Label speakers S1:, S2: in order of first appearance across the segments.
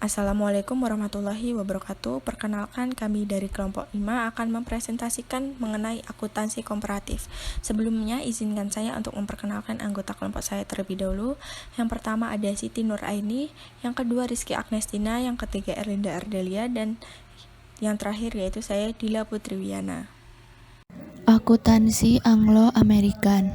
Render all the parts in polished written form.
S1: Assalamualaikum warahmatullahi wabarakatuh. Perkenalkan, kami dari kelompok 5 akan mempresentasikan mengenai akuntansi komparatif. Sebelumnya, izinkan saya untuk memperkenalkan anggota kelompok saya terlebih dahulu. Yang pertama ada Siti Nur Aini, yang kedua Rizky Agnestina, yang ketiga Erlinda Ardelia, dan yang terakhir yaitu saya Dila Putriwiana.
S2: Akuntansi Anglo-Amerikan.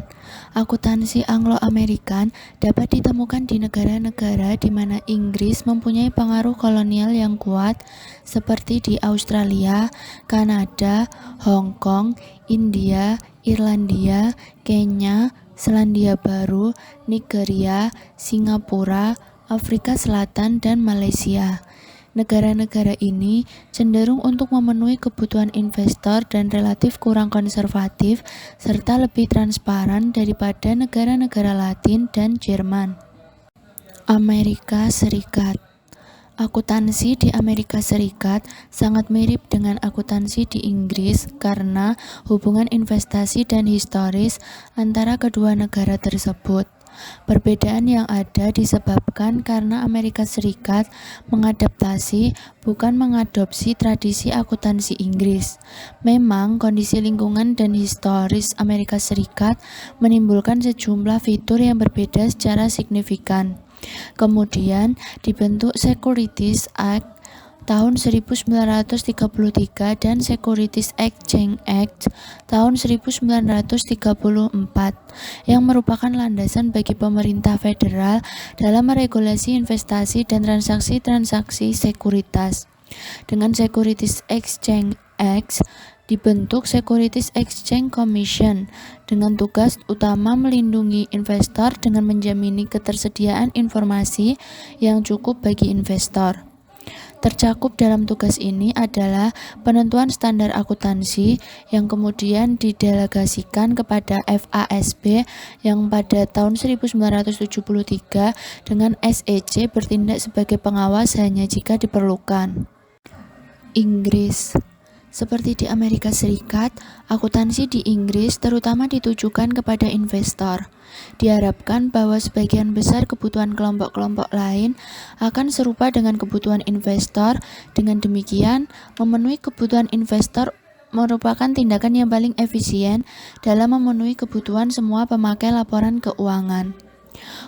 S2: Akuntansi Anglo-Amerikan dapat ditemukan di negara-negara di mana Inggris mempunyai pengaruh kolonial yang kuat, seperti di Australia, Kanada, Hong Kong, India, Irlandia, Kenya, Selandia Baru, Nigeria, Singapura, Afrika Selatan, dan Malaysia. Negara-negara ini cenderung untuk memenuhi kebutuhan investor dan relatif kurang konservatif serta lebih transparan daripada negara-negara Latin dan Jerman. Amerika Serikat. Akuntansi di Amerika Serikat sangat mirip dengan akuntansi di Inggris karena hubungan investasi dan historis antara kedua negara tersebut. Perbedaan yang ada disebabkan karena Amerika Serikat mengadaptasi, bukan mengadopsi tradisi akuntansi Inggris. Memang kondisi lingkungan dan historis Amerika Serikat menimbulkan sejumlah fitur yang berbeda secara signifikan. Kemudian dibentuk Securities Act tahun 1933 dan Securities Exchange Act tahun 1934 yang merupakan landasan bagi pemerintah federal dalam meregulasi investasi dan transaksi-transaksi sekuritas. Dengan Securities Exchange Act dibentuk Securities Exchange Commission dengan tugas utama melindungi investor dengan menjamini ketersediaan informasi yang cukup bagi investor. Tercakup dalam tugas ini adalah penentuan standar akuntansi yang kemudian didelegasikan kepada FASB yang pada tahun 1973 dengan SEC bertindak sebagai pengawas hanya jika diperlukan. Inggris. Seperti di Amerika Serikat, akuntansi di Inggris terutama ditujukan kepada investor. Diharapkan bahwa sebagian besar kebutuhan kelompok-kelompok lain akan serupa dengan kebutuhan investor. Dengan demikian, memenuhi kebutuhan investor merupakan tindakan yang paling efisien dalam memenuhi kebutuhan semua pemakai laporan keuangan.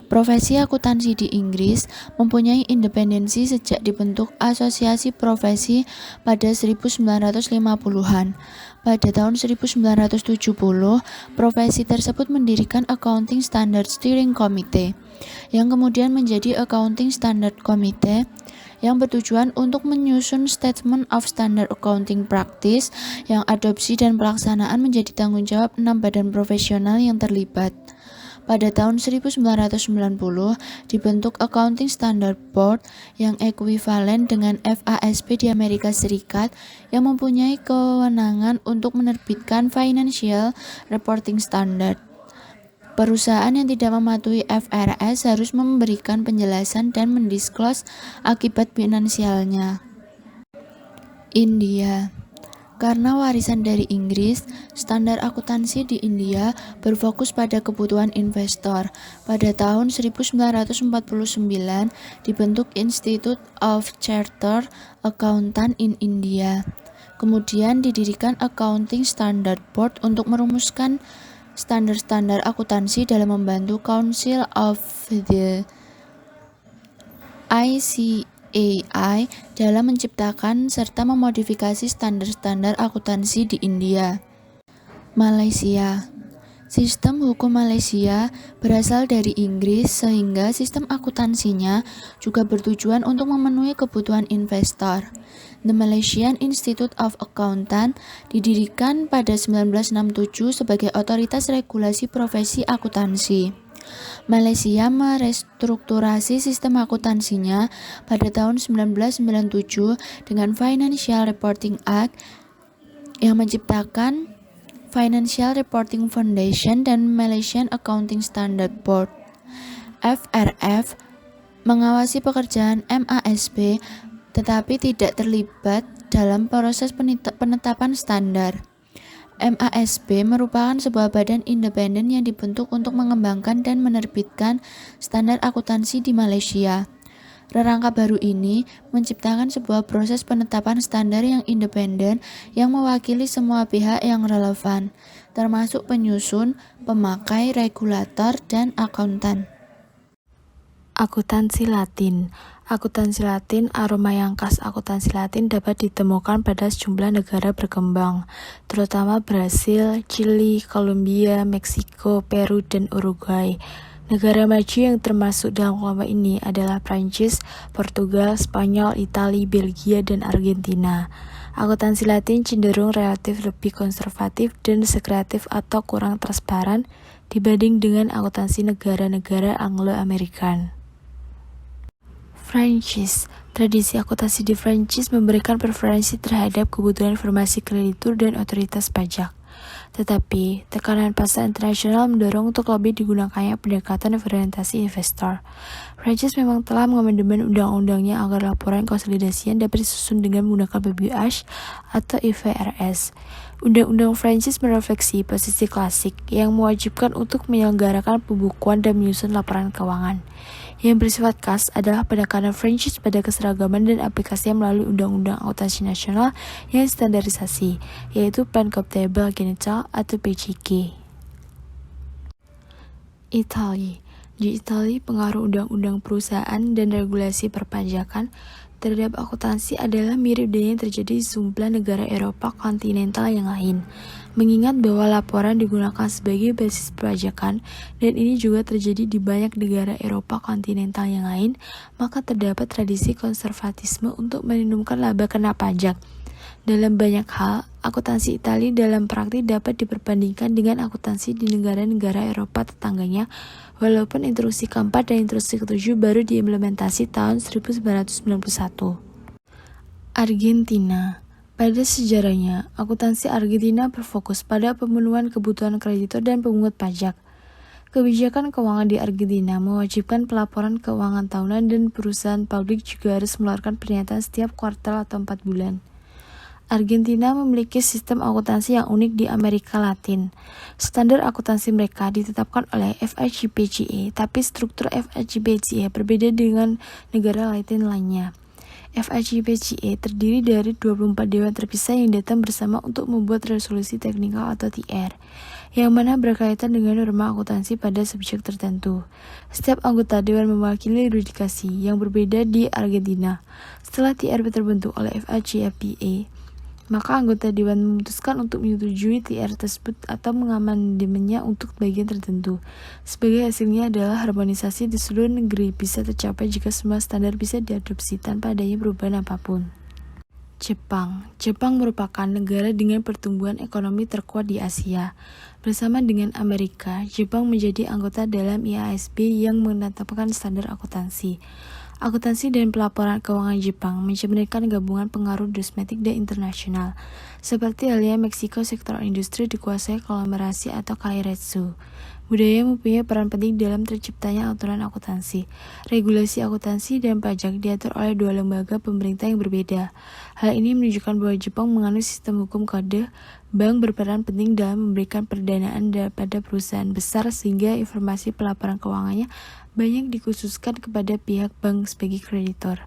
S2: Profesi akuntansi di Inggris mempunyai independensi sejak dibentuk Asosiasi Profesi pada 1950-an. Pada tahun 1970, profesi tersebut mendirikan Accounting Standard Steering Committee, yang kemudian menjadi Accounting Standard Committee, yang bertujuan untuk menyusun Statement of Standard Accounting Practice yang adopsi dan pelaksanaan menjadi tanggung jawab 6 badan profesional yang terlibat. Pada tahun 1990 dibentuk Accounting Standard Board yang ekuivalen dengan FASB di Amerika Serikat yang mempunyai kewenangan untuk menerbitkan Financial Reporting Standard. Perusahaan yang tidak mematuhi FRS harus memberikan penjelasan dan mendisclose akibat finansialnya. India. Karena warisan dari Inggris, standar akuntansi di India berfokus pada kebutuhan investor. Pada tahun 1949 dibentuk Institute of Chartered Accountants in India. Kemudian didirikan Accounting Standard Board untuk merumuskan standar-standar akuntansi dalam membantu Council of the ICAI dalam menciptakan serta memodifikasi standar-standar akuntansi di India. Malaysia. Sistem hukum Malaysia berasal dari Inggris sehingga sistem akuntansinya juga bertujuan untuk memenuhi kebutuhan investor. The Malaysian Institute of Accountants didirikan pada 1967 sebagai otoritas regulasi profesi akuntansi. Malaysia merestrukturasi sistem akuntansinya pada tahun 1997 dengan Financial Reporting Act yang menciptakan Financial Reporting Foundation dan Malaysian Accounting Standard Board. FRF mengawasi pekerjaan MASB tetapi tidak terlibat dalam proses penetapan standar. MASB merupakan sebuah badan independen yang dibentuk untuk mengembangkan dan menerbitkan standar akuntansi di Malaysia. Rangka baru ini menciptakan sebuah proses penetapan standar yang independen yang mewakili semua pihak yang relevan, termasuk penyusun, pemakai, regulator, dan akuntan.
S3: Akuntansi Latin. Akuntansi Latin, aroma yang khas akuntansi Latin dapat ditemukan pada sejumlah negara berkembang, terutama Brasil, Chili, Kolombia, Meksiko, Peru, dan Uruguay. Negara maju yang termasuk dalam kelompok ini adalah Prancis, Portugal, Spanyol, Italia, Belgia, dan Argentina. Akuntansi Latin cenderung relatif lebih konservatif dan sekreatif atau kurang transparan dibanding dengan akuntansi negara-negara Anglo-Amerikan. Prancis. Tradisi akuntansi di Prancis memberikan preferensi terhadap kebutuhan informasi kreditur dan otoritas pajak. Tetapi, tekanan pasar internasional mendorong untuk lebih digunakannya pendekatan orientasi investor. Prancis memang telah mengamandemen undang-undangnya agar laporan konsolidasian dapat disusun dengan menggunakan BBH atau IFRS. Undang-undang Prancis merefleksi posisi klasik yang mewajibkan untuk menyelenggarakan pembukuan dan menyusun laporan keuangan. Yang bersifat khas adalah penekanan Prancis pada keseragaman dan aplikasinya melalui Undang-Undang Akuntansi Nasional yang standarisasi, yaitu Plan Comptable General atau PCG. Italia. Di Italia, pengaruh undang-undang perusahaan dan regulasi perpajakan terhadap akuntansi adalah mirip dengan yang terjadi di sejumlah negara Eropa kontinental yang lain. Mengingat bahwa laporan digunakan sebagai basis perpajakan, dan ini juga terjadi di banyak negara Eropa kontinental yang lain, maka terdapat tradisi konservatisme untuk melindungi laba kena pajak. Dalam banyak hal, akuntansi Italia dalam praktik dapat diperbandingkan dengan akuntansi di negara-negara Eropa tetangganya, walaupun instruksi keempat dan instruksi ketujuh baru diimplementasi tahun 1991. Argentina. Pada sejarahnya, akuntansi Argentina berfokus pada pemenuhan kebutuhan kreditor dan pemungut pajak. Kebijakan keuangan di Argentina mewajibkan pelaporan keuangan tahunan dan perusahaan publik juga harus mengeluarkan pernyataan setiap kuartal atau 4 bulan. Argentina memiliki sistem akuntansi yang unik di Amerika Latin. Standar akuntansi mereka ditetapkan oleh FIGPGE, tapi struktur FIGPGE berbeda dengan negara Latin lainnya. FIGPGE terdiri dari 24 dewan terpisah yang datang bersama untuk membuat resolusi teknikal atau TR, yang mana berkaitan dengan norma akuntansi pada subjek tertentu. Setiap anggota dewan mewakili yurisdiksi yang berbeda di Argentina. Setelah TR terbentuk oleh FIGPGE, maka anggota dewan memutuskan untuk menyetujui TR tersebut atau mengamandemennya untuk bagian tertentu. Sebagai hasilnya adalah harmonisasi di seluruh negeri bisa tercapai jika semua standar bisa diadopsi tanpa adanya perubahan apapun. Jepang. Jepang merupakan negara dengan pertumbuhan ekonomi terkuat di Asia. Bersama dengan Amerika, Jepang menjadi anggota dalam IASB yang menetapkan standar akuntansi. Akuntansi dan pelaporan keuangan Jepang mencerminkan gabungan pengaruh domestik dan internasional. Seperti halnya Meksiko, sektor industri dikuasai konglomerasi atau kairetsu. Budaya mempunyai peran penting dalam terciptanya aturan akuntansi. Regulasi akuntansi dan pajak diatur oleh dua lembaga pemerintah yang berbeda. Hal ini menunjukkan bahwa Jepang menganut sistem hukum kode. Bank berperan penting dalam memberikan perdanaan pada perusahaan besar sehingga informasi pelaporan keuangannya banyak dikhususkan kepada pihak bank sebagai kreditor.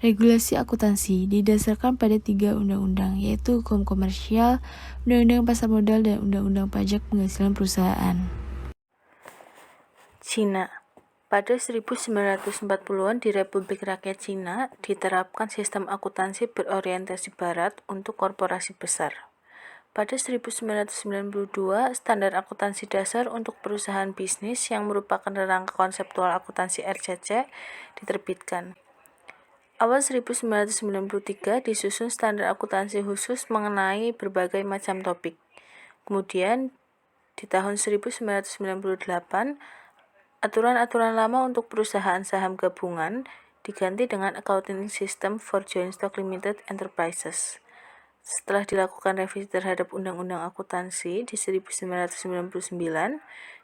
S3: Regulasi akuntansi didasarkan pada 3 undang-undang, yaitu hukum komersial, undang-undang pasar modal, dan undang-undang pajak penghasilan perusahaan.
S1: Cina. Pada 1940-an di Republik Rakyat Cina diterapkan sistem akuntansi berorientasi barat untuk korporasi besar. Pada 1992, standar akuntansi dasar untuk perusahaan bisnis yang merupakan rangka konseptual akuntansi RCC diterbitkan. Awal 1993 disusun standar akuntansi khusus mengenai berbagai macam topik. Kemudian, di tahun 1998, aturan-aturan lama untuk perusahaan saham gabungan diganti dengan Accounting System for Joint Stock Limited Enterprises. Setelah dilakukan revisi terhadap Undang-Undang Akuntansi di 1999,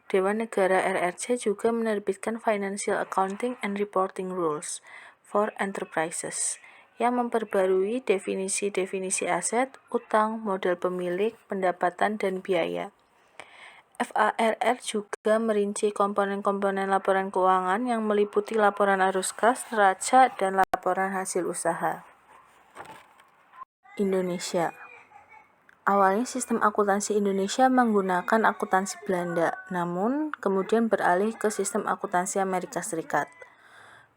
S1: Dewan Negara RRC juga menerbitkan Financial Accounting and Reporting Rules for Enterprises yang memperbarui definisi-definisi aset, utang, modal pemilik, pendapatan, dan biaya. FARR juga merinci komponen-komponen laporan keuangan yang meliputi laporan arus kas, neraca, dan laporan hasil usaha. Indonesia. Awalnya sistem akuntansi Indonesia menggunakan akuntansi Belanda, namun kemudian beralih ke sistem akuntansi Amerika Serikat.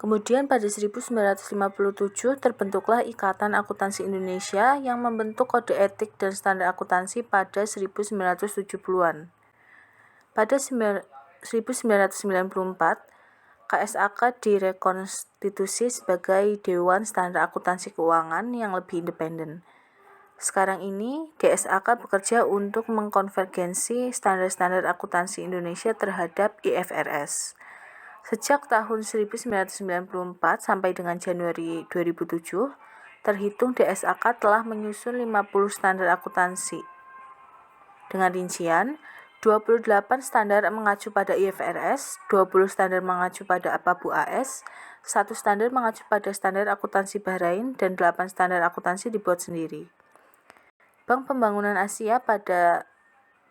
S1: Kemudian pada 1957 terbentuklah Ikatan Akuntansi Indonesia yang membentuk kode etik dan standar akuntansi pada 1970-an. Pada 1994, KSAK direkonstitusi sebagai Dewan Standar Akuntansi Keuangan yang lebih independen. Sekarang ini, DSAK bekerja untuk mengkonvergensi standar-standar akuntansi Indonesia terhadap IFRS. Sejak tahun 1994 sampai dengan Januari 2007, terhitung DSAK telah menyusun 50 standar akuntansi. Dengan rincian, 28 standar mengacu pada IFRS, 20 standar mengacu pada APABU AS, 1 standar mengacu pada standar akuntansi Bahrain, dan 8 standar akuntansi dibuat sendiri. Bank Pembangunan Asia pada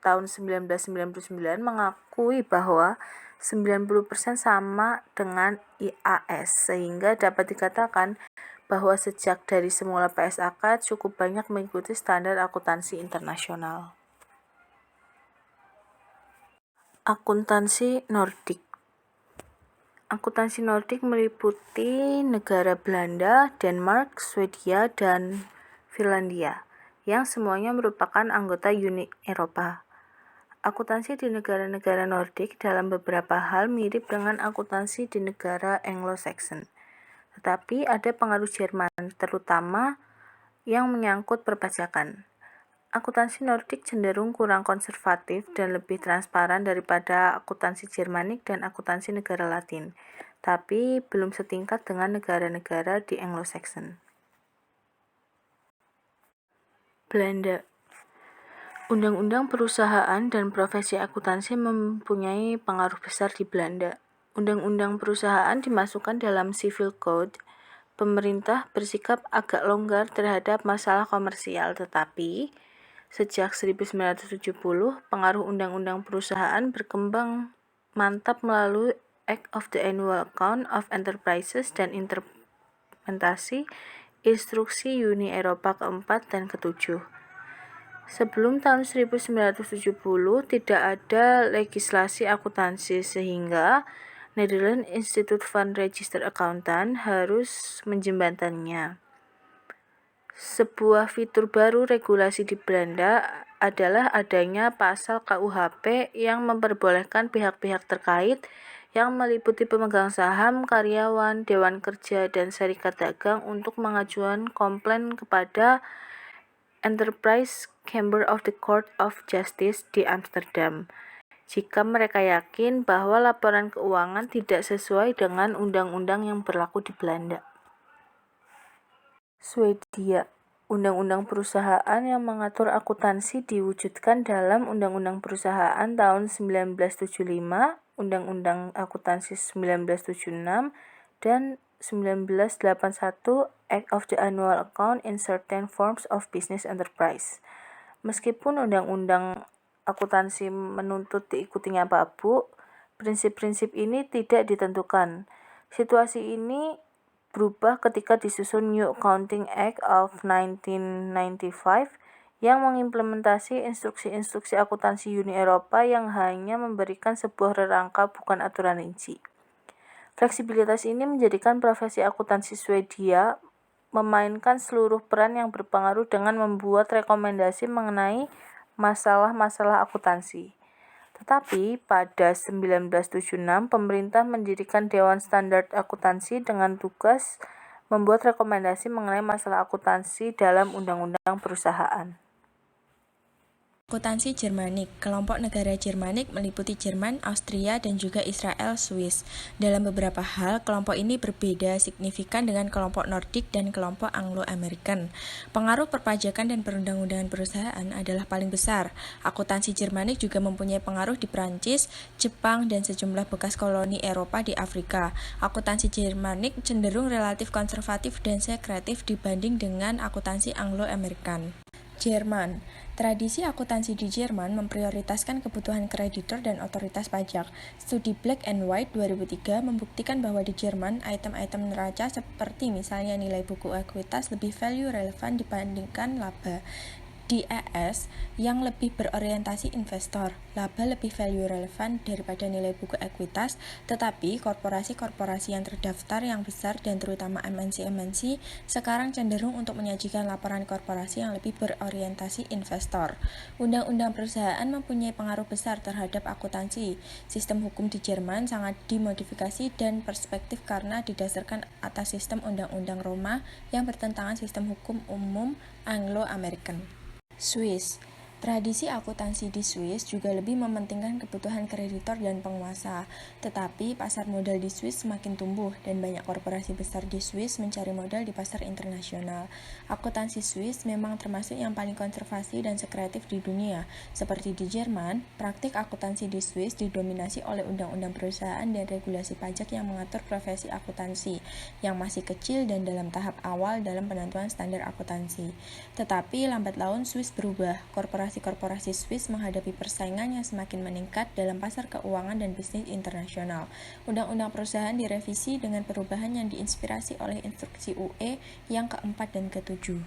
S1: tahun 1999 mengakui bahwa 90% sama dengan IAS, sehingga dapat dikatakan bahwa sejak dari semula PSAK cukup banyak mengikuti standar akuntansi internasional. Akuntansi Nordik. Akuntansi Nordik meliputi negara Belanda, Denmark, Swedia, dan Finlandia, yang semuanya merupakan anggota Uni Eropa. Akuntansi di negara-negara Nordik dalam beberapa hal mirip dengan akuntansi di negara Anglo-Saxon. Tetapi ada pengaruh Jerman, terutama yang menyangkut perpajakan. Akuntansi Nordik cenderung kurang konservatif dan lebih transparan daripada akuntansi Jermanik dan akuntansi negara Latin, tapi belum setingkat dengan negara-negara di Anglo-Saxon. Belanda. Undang-undang perusahaan dan profesi akuntansi mempunyai pengaruh besar di Belanda. Undang-undang perusahaan dimasukkan dalam Civil Code. Pemerintah bersikap agak longgar terhadap masalah komersial, tetapi sejak 1970, pengaruh undang-undang perusahaan berkembang mantap melalui Act of the Annual Account of Enterprises dan implementasi Instruksi Uni Eropa keempat dan ketujuh. Sebelum tahun 1970, tidak ada legislasi akuntansi sehingga Netherlands Institute van Register Accountant harus menjembatannya. Sebuah fitur baru regulasi di Belanda adalah adanya pasal KUHP yang memperbolehkan pihak-pihak terkait yang meliputi pemegang saham, karyawan, dewan kerja, dan serikat dagang untuk mengajukan komplain kepada Enterprise Chamber of the Court of Justice di Amsterdam jika mereka yakin bahwa laporan keuangan tidak sesuai dengan undang-undang yang berlaku di Belanda. Swedia. Undang-undang perusahaan yang mengatur akuntansi diwujudkan dalam Undang-Undang Perusahaan tahun 1975, Undang-Undang Akuntansi 1976, dan 1981 Act of the Annual Account in Certain Forms of Business Enterprise. Meskipun undang-undang akuntansi menuntut diikutinya APABU, prinsip-prinsip ini tidak ditentukan. Situasi ini berubah ketika disusun New Accounting Act of 1995 yang mengimplementasi instruksi-instruksi akuntansi Uni Eropa yang hanya memberikan sebuah rangka bukan aturan rinci. Fleksibilitas ini menjadikan profesi akuntansi Swedia memainkan seluruh peran yang berpengaruh dengan membuat rekomendasi mengenai masalah-masalah akuntansi. Tetapi pada 1976, pemerintah mendirikan Dewan Standar Akuntansi dengan tugas membuat rekomendasi mengenai masalah akuntansi dalam undang-undang perusahaan. Akuntansi Jermanik. Kelompok negara Jermanik meliputi Jerman, Austria, dan juga Israel, Swiss. Dalam beberapa hal, kelompok ini berbeda signifikan dengan kelompok Nordik dan kelompok Anglo-American. Pengaruh perpajakan dan perundang-undangan perusahaan adalah paling besar. Akuntansi Jermanik juga mempunyai pengaruh di Prancis, Jepang, dan sejumlah bekas koloni Eropa di Afrika. Akuntansi Jermanik cenderung relatif konservatif dan sekretif dibanding dengan akuntansi Anglo-American. Jerman. Tradisi akuntansi di Jerman memprioritaskan kebutuhan kreditor dan otoritas pajak. Studi Black and White 2003 membuktikan bahwa di Jerman, item-item neraca seperti misalnya nilai buku ekuitas lebih value relevan dibandingkan laba. Di ES, yang lebih berorientasi investor, laba lebih value relevan daripada nilai buku ekuitas, tetapi korporasi-korporasi yang terdaftar yang besar dan terutama MNC-MNC sekarang cenderung untuk menyajikan laporan korporasi yang lebih berorientasi investor. Undang-undang perusahaan mempunyai pengaruh besar terhadap akuntansi. Sistem hukum di Jerman sangat dimodifikasi dan perspektif karena didasarkan atas sistem undang-undang Roma yang bertentangan sistem hukum umum Anglo-American. Swiss. Tradisi akuntansi di Swiss juga lebih mementingkan kebutuhan kreditor dan penguasa, tetapi pasar modal di Swiss semakin tumbuh dan banyak korporasi besar di Swiss mencari modal di pasar internasional. Akuntansi Swiss memang termasuk yang paling konservasi dan sekreatif di dunia. Seperti di Jerman, praktik akuntansi di Swiss didominasi oleh undang-undang perusahaan dan regulasi pajak yang mengatur profesi akuntansi, yang masih kecil dan dalam tahap awal dalam penentuan standar akuntansi. Tetapi lambat laun Swiss berubah. Korporasi Swiss menghadapi persaingan yang semakin meningkat dalam pasar keuangan dan bisnis internasional. Undang-undang perusahaan direvisi dengan perubahan yang diinspirasi oleh instruksi UE yang keempat dan ketujuh.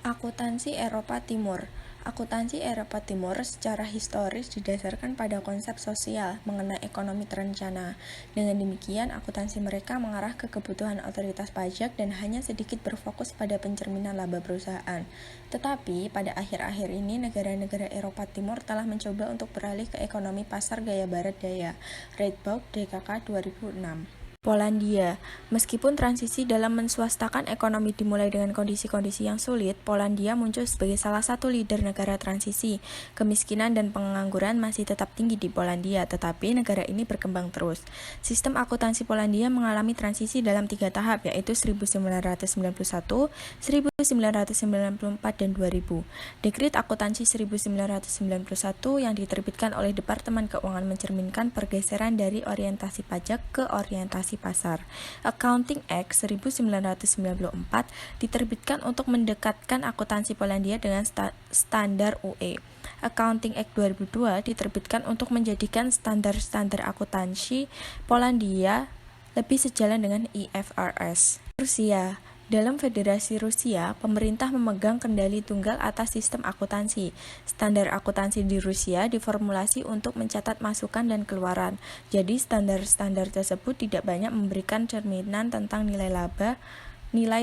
S1: Akuntansi Eropa Timur. Akuntansi Eropa Timur secara historis didasarkan pada konsep sosial mengenai ekonomi terencana. Dengan demikian, akuntansi mereka mengarah ke kebutuhan otoritas pajak dan hanya sedikit berfokus pada pencerminan laba perusahaan. Tetapi, pada akhir-akhir ini, negara-negara Eropa Timur telah mencoba untuk beralih ke ekonomi pasar gaya barat daya. Reitbouw, DKK 2006. Polandia. Meskipun transisi dalam menswastakan ekonomi dimulai dengan kondisi-kondisi yang sulit, Polandia muncul sebagai salah satu leader negara transisi. Kemiskinan dan pengangguran masih tetap tinggi di Polandia, tetapi negara ini berkembang terus. Sistem akuntansi Polandia mengalami transisi dalam 3 tahap, yaitu 1991, 1994, dan 2000. Dekrit Akuntansi 1991 yang diterbitkan oleh Departemen Keuangan mencerminkan pergeseran dari orientasi pajak ke orientasi pasar. Accounting Act 1994 diterbitkan untuk mendekatkan akuntansi Polandia dengan standar UE. Accounting Act 2002 diterbitkan untuk menjadikan standar-standar akuntansi Polandia lebih sejalan dengan IFRS. Rusia. Dalam Federasi Rusia, pemerintah memegang kendali tunggal atas sistem akuntansi. Standar akuntansi di Rusia diformulasi untuk mencatat masukan dan keluaran. Jadi standar-standar tersebut tidak banyak memberikan cerminan tentang nilai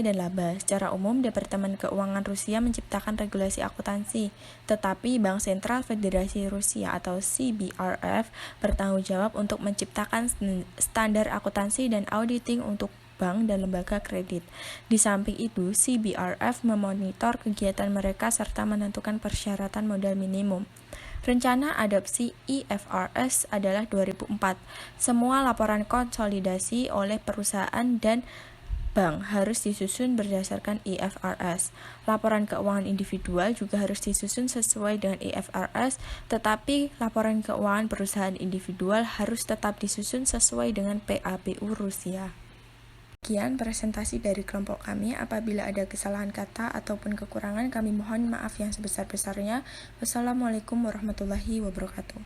S1: dan laba. Secara umum, Departemen Keuangan Rusia menciptakan regulasi akuntansi, tetapi Bank Sentral Federasi Rusia atau CBRF bertanggung jawab untuk menciptakan standar akuntansi dan auditing untuk bank dan lembaga kredit. Di samping itu, CBRF memonitor kegiatan mereka serta menentukan persyaratan modal minimum. Rencana adopsi IFRS adalah 2004. Semua laporan konsolidasi oleh perusahaan dan bank harus disusun berdasarkan IFRS. Laporan keuangan individual juga harus disusun sesuai dengan IFRS, tetapi laporan keuangan perusahaan individual harus tetap disusun sesuai dengan PABU Rusia. Sekian presentasi dari kelompok kami. Apabila ada kesalahan kata ataupun kekurangan, kami mohon maaf yang sebesar-besarnya. Wassalamualaikum warahmatullahi wabarakatuh.